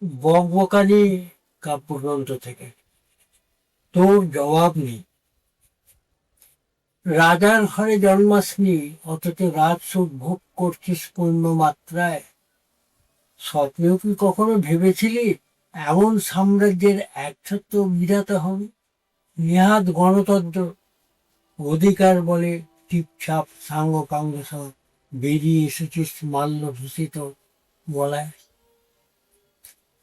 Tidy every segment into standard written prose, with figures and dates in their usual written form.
বকবকানি কাব্যগ্রন্থ থেকে। তোর জবাব নেই। রাজার ঘরে জন্মাসনি, অথচ রাজসুখ ভোগ করছিস পূর্ণ মাত্রায়। স্বপ্নেও কি কখনো ভেবেছিলি এমন সাম্রাজ্যের একছত্র বিধাতা হবে? নেহাত গণতন্ত্র, অধিকার বলে টিপছাপ সাঙ্গ কাঙ্গ সহ বেরিয়ে এসেছিস মাল্যভূষিত গলায়।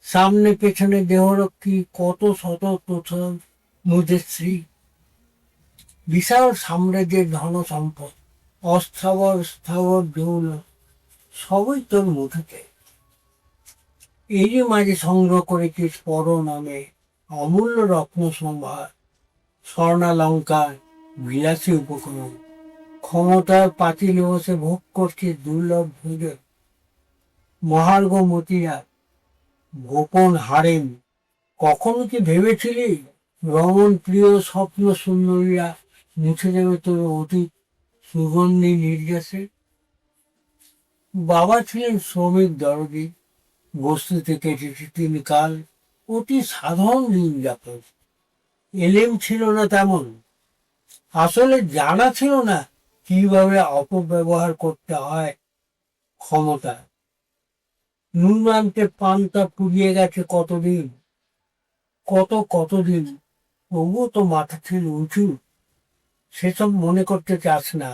সামনে পেছনে দেহরক্ষী কত শত প্রথম মুজশ্রী। বিশাল সাম্রাজ্যের ধন সম্পদ, অস্থাবর স্থাবর দৌলত, সবই তোর মুঠোতে। এরই মাঝে সংগ্রহ করেছিস পর নামে অমূল্য রত্ন সম্ভার, স্বর্ণালঙ্কার, বিলাসী উপকরণ। ক্ষমতার পাতিলে বসে ভোগ করছিস দুর্লভ ভোজন, মহার্ঘ মতিরা, গোপন হারেম। কখনো কি ভেবেছিলি রমণ প্রিয় স্বপ্ন সুন্দরীরা মুছে দেবে তোর অতীত সুগন্ধি নির্যাসে? বাবা ছিলেন শ্রমিক দরদি, বস্তিতে কেটেছে তিনি কাল অতি সাধারণ দিন যাপন। এলেম ছিল না তেমন, আসলে জানা ছিল না কিভাবে অপব্যবহার করতে হয় ক্ষমতা। নুন আনতে পান্তা পুড়িয়ে গেছে কতদিন, কতদিন, তবুও তো মাথা ছিল উঁচু। সেসব মনে করতে চাস না,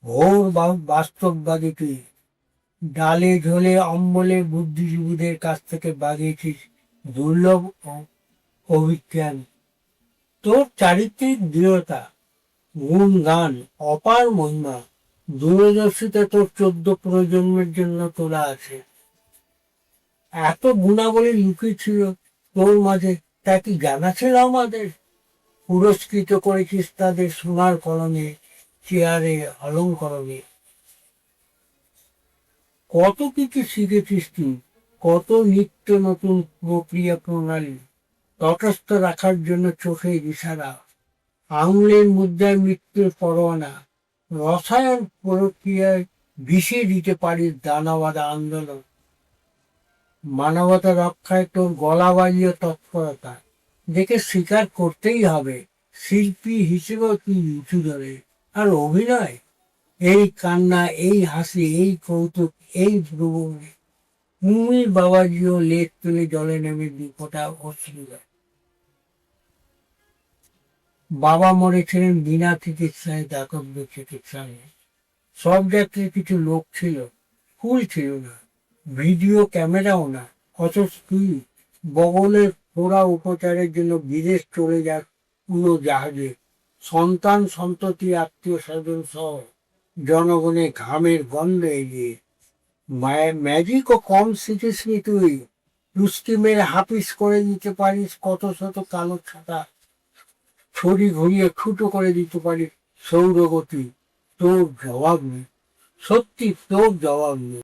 ঘোর বাস্তববাদী তুই। ডালে ঝোলে অম্বলে বুদ্ধিজীবীদের কাছ থেকে বাগিয়েছিস দুর্লভ অভিজ্ঞান। তোর চারিত্রিক দৃঢ়তা, গুণ গান, অপার মহিমা, দূরদর্শিতা তোর 14 প্রজন্মের জন্য তোলা আছে। এত গুণাবলী লুকিয়ে ছিল তোর মাঝে, তা কি জানা ছিল আমাদের? পুরস্কৃত করেছিস তাদের সোনার কলমে, চেয়ারে, অলঙ্করণে। কত কিছু শিখেছিস তুই, কত নিত্য নতুন প্রক্রিয়া প্রণালী, তটস্থ রাখার জন্য চোখে ইশারা, আঙুলের মুদ্রায় মৃত্যুর পরোয়ানা, রসায়ন প্রক্রিয়ায় বিষিয়ে দিতে পারিস দানাবাদা আন্দোলন। মানবতা রক্ষায় তোর গলা বাজিয়ে তৎপরতা দেখে স্বীকার করতেই হবে, শিল্পী হিসেবেও তুই উঁচু ধরে। আর অভিনয়, এই কান্না, এই হাসি, এই কৌতুক, এই ভ্রুভঙ্গি। কুমির বাবাজিও লেজ তুলে জলে নেমে 2 ফোঁটা অশ্রু দেয়। বাবা মরেছিলেন বিনা চিকিৎসায়, দাতব্য চিকিৎসায়। সব যাত্রীর কিছু লোক ছিল, ফুল ছিল না, ভিডিও ক্যামেরাও না। অথচ তুই বগলের পোড়া উপচারের জন্য বিদেশ চলে যাস পুরো জাহাজে, সন্তান সন্ততি আত্মীয় স্বজন সহ জনগণের ঘামের গন্ধ এগিয়ে। ম্যাজিকও কম শিখিসনি তুই। টুস্কি মেরে হাফিস করে দিতে পারিস কত শত কালো ছাতা, ছড়ি ঘুরিয়ে ছুটো করে দিতে পারিস সৌরগতি। তোর জবাব নেই, সত্যি তোর জবাব নেই।